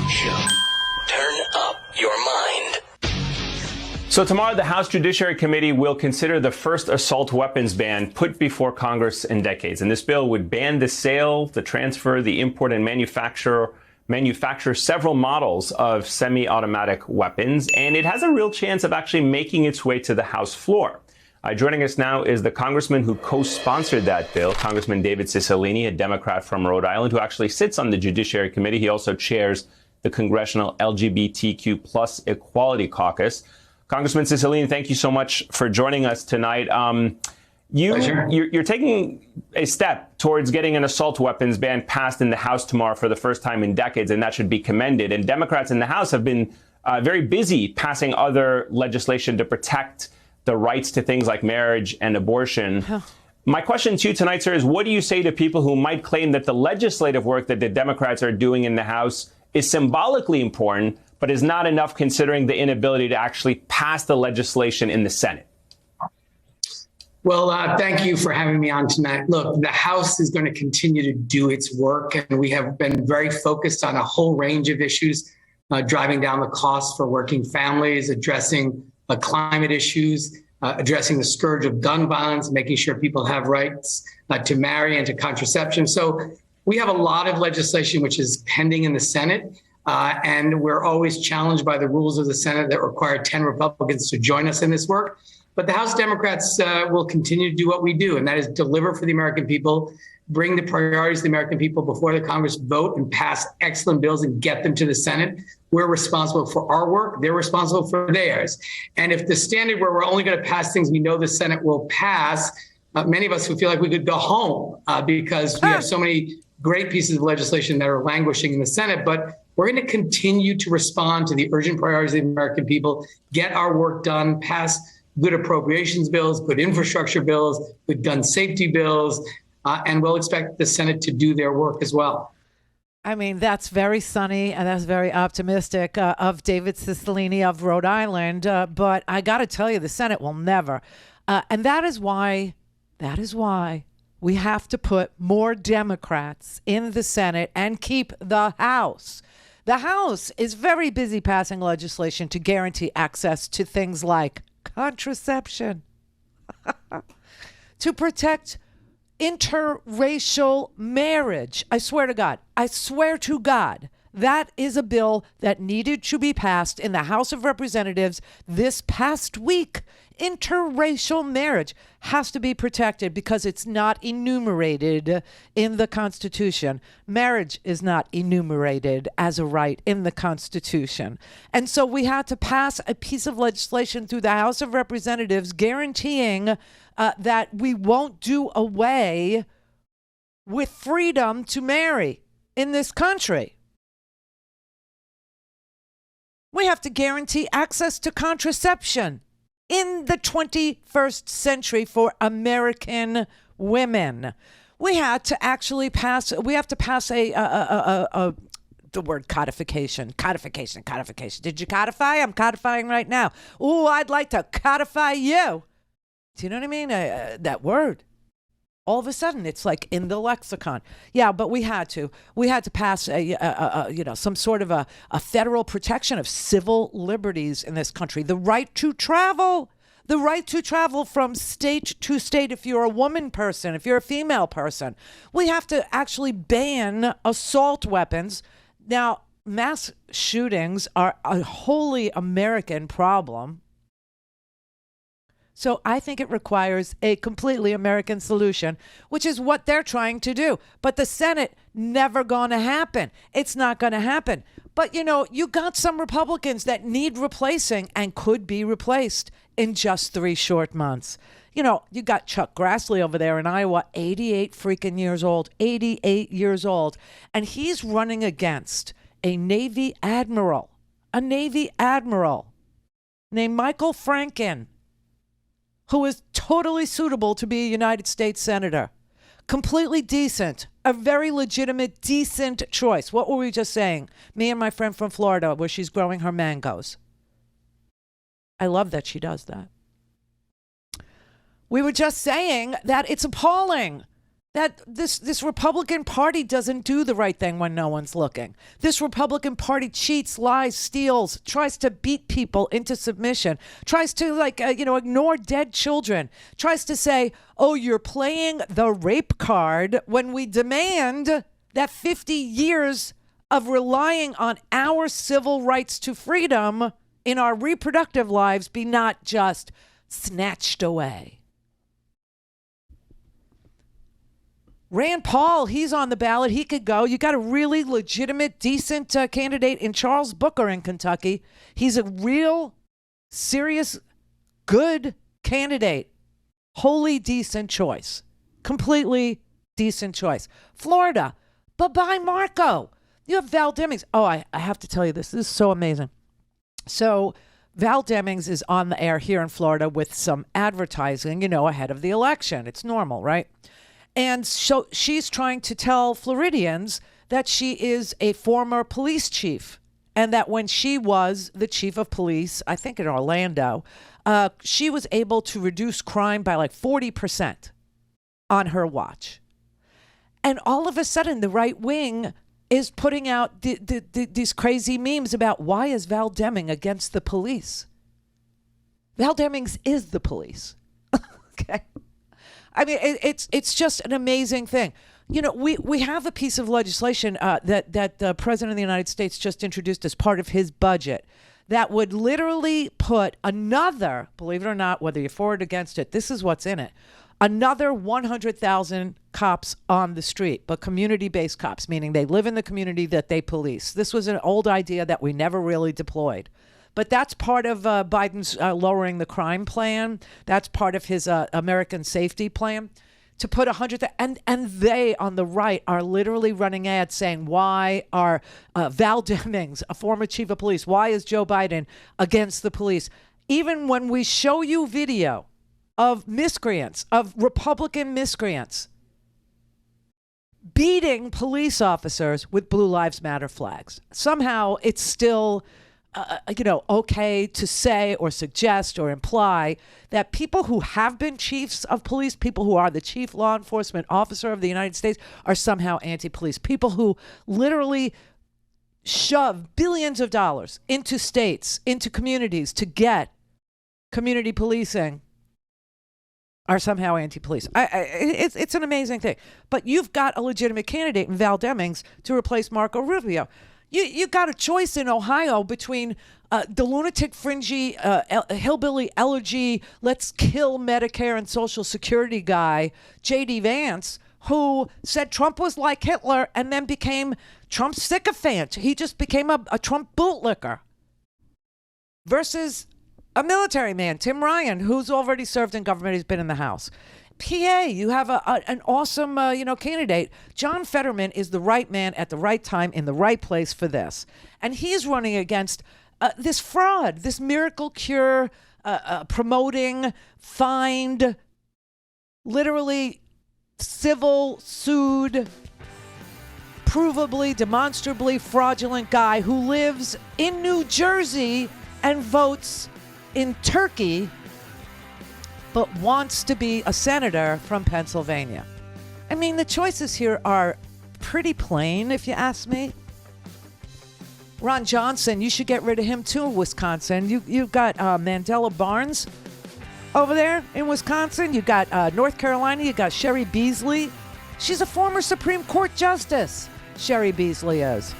Rhodes Show. Turn up your mind. So tomorrow, the House Judiciary Committee will consider the first assault weapons ban put before Congress in decades. And this bill would ban the sale, the transfer, the import, and manufacture several models of semi-automatic weapons. And it has a real chance of actually making its way to the House floor. Joining us now is the congressman who co-sponsored that bill, Congressman David Cicilline, a Democrat from Rhode Island, who actually sits on the Judiciary Committee. He also chairs the Congressional LGBTQ plus Equality Caucus. Congressman Cicilline, thank you so much for joining us tonight. You're taking a step towards getting an assault weapons ban passed in the House tomorrow for the first time in decades, and that should be commended. And Democrats in the House have been very busy passing other legislation to protect the rights to things like marriage and abortion. My question to you tonight, sir, is what do you say to people who might claim that the legislative work that the Democrats are doing in the House is symbolically important, but is not enough considering the inability to actually pass the legislation in the Senate? Well, thank you for having me on tonight. Look, the House is going to continue to do its work, and we have been very focused on a whole range of issues, driving down the costs for working families, addressing climate issues, addressing the scourge of gun violence, making sure people have rights to marry and to contraception. So we have a lot of legislation which is pending in the Senate. And we're always challenged by the rules of the Senate that require 10 Republicans to join us in this work. But the House Democrats will continue to do what we do, and that is deliver for the American people, bring the priorities of the American people before the Congress vote and pass excellent bills and get them to the Senate. We're responsible for our work. They're responsible for theirs. And if the standard where we're only going to pass things we know the Senate will pass, many of us would feel like we could go home because we have so many great pieces of legislation that are languishing in the Senate. But we're going to continue to respond to the urgent priorities of the American people, get our work done, pass good appropriations bills, good infrastructure bills, good gun safety bills, and we'll expect the Senate to do their work as well. I mean, that's very sunny and that's very optimistic of David Cicilline of Rhode Island. But I got to tell you, the Senate will never. And that is why we have to put more Democrats in the Senate and keep the House. The House is very busy passing legislation to guarantee access to things like contraception, to protect interracial marriage. I swear to God, that is a bill that needed to be passed in the House of Representatives this past week. Interracial marriage has to be protected because it's not enumerated in the Constitution. Marriage is not enumerated as a right in the Constitution. And so we had to pass a piece of legislation through the House of Representatives guaranteeing that we won't do away with freedom to marry in this country. We have to guarantee access to contraception in the 21st century for American women. We have to pass the word codification. Did you codify? I'm codifying right now. Oh, I'd like to codify you. Do you know what I mean? That word. All of a sudden, it's like in the lexicon. Yeah, but we had to pass some sort of a federal protection of civil liberties in this country. The right to travel from state to state. If you're a woman person, if you're a female person, we have to actually ban assault weapons. Now, mass shootings are a wholly American problem. So I think it requires a completely American solution, which is what they're trying to do. But the Senate, never going to happen. It's not going to happen. But, you got some Republicans that need replacing and could be replaced in just 3 short months. You got Chuck Grassley over there in Iowa, 88 freaking years old, 88 years old. And he's running against a Navy admiral named Michael Franken, who is totally suitable to be a United States Senator. Completely decent, a very legitimate, decent choice. What were we just saying? Me and my friend from Florida, where she's growing her mangoes. I love that she does that. We were just saying that it's appalling that this Republican Party doesn't do the right thing when no one's looking. This Republican Party cheats, lies, steals, tries to beat people into submission, tries to ignore dead children, tries to say, oh, you're playing the rape card, when we demand that 50 years of relying on our civil rights to freedom in our reproductive lives be not just snatched away. Rand Paul, he's on the ballot. He could go. You got a really legitimate, decent candidate in Charles Booker in Kentucky. He's a real, serious, good candidate. Wholly decent choice. Completely decent choice. Florida, bye-bye Marco. You have Val Demings. Oh, I have to tell you this. This is so amazing. So Val Demings is on the air here in Florida with some advertising, ahead of the election. It's normal, right? And so she's trying to tell Floridians that she is a former police chief, and that when she was the chief of police, I think in Orlando, she was able to reduce crime by like 40% on her watch. And all of a sudden, the right wing is putting out these crazy memes about, why is Val Deming against the police? Val Demings is the police. Okay. I mean, it's just an amazing thing. We have a piece of legislation that the President of the United States just introduced as part of his budget that would literally put another, believe it or not, whether you're for or against it, this is what's in it, another 100,000 cops on the street, but community-based cops, meaning they live in the community that they police. This was an old idea that we never really deployed. But that's part of Biden's lowering the crime plan. That's part of his American safety plan, to put 100. And they on the right are literally running ads saying, why are Val Demings, a former chief of police, why is Joe Biden against the police? Even when we show you video of miscreants, of Republican miscreants, beating police officers with Blue Lives Matter flags, somehow it's still okay to say or suggest or imply that people who have been chiefs of police, people who are the chief law enforcement officer of the United States, are somehow anti-police. People who literally shove billions of dollars into states, into communities to get community policing are somehow anti-police. It's an amazing thing. But you've got a legitimate candidate in Val Demings to replace Marco Rubio. You got a choice in Ohio between the lunatic, fringy, hillbilly elegy, let's kill Medicare and Social Security guy, J.D. Vance, who said Trump was like Hitler and then became Trump's sycophant. He just became a Trump bootlicker. Versus a military man, Tim Ryan, who's already served in government. He's been in the House. PA, you have an awesome, candidate. John Fetterman is the right man at the right time in the right place for this. And he's running against this fraud, this miracle cure, promoting, fined, literally civil sued, provably, demonstrably fraudulent guy who lives in New Jersey and votes in Turkey, but wants to be a senator from Pennsylvania. I mean, the choices here are pretty plain, if you ask me. Ron Johnson, you should get rid of him too, Wisconsin. You've got Mandela Barnes over there in Wisconsin. You got North Carolina. You got Sherry Beasley. She's a former Supreme Court justice, Sherry Beasley is.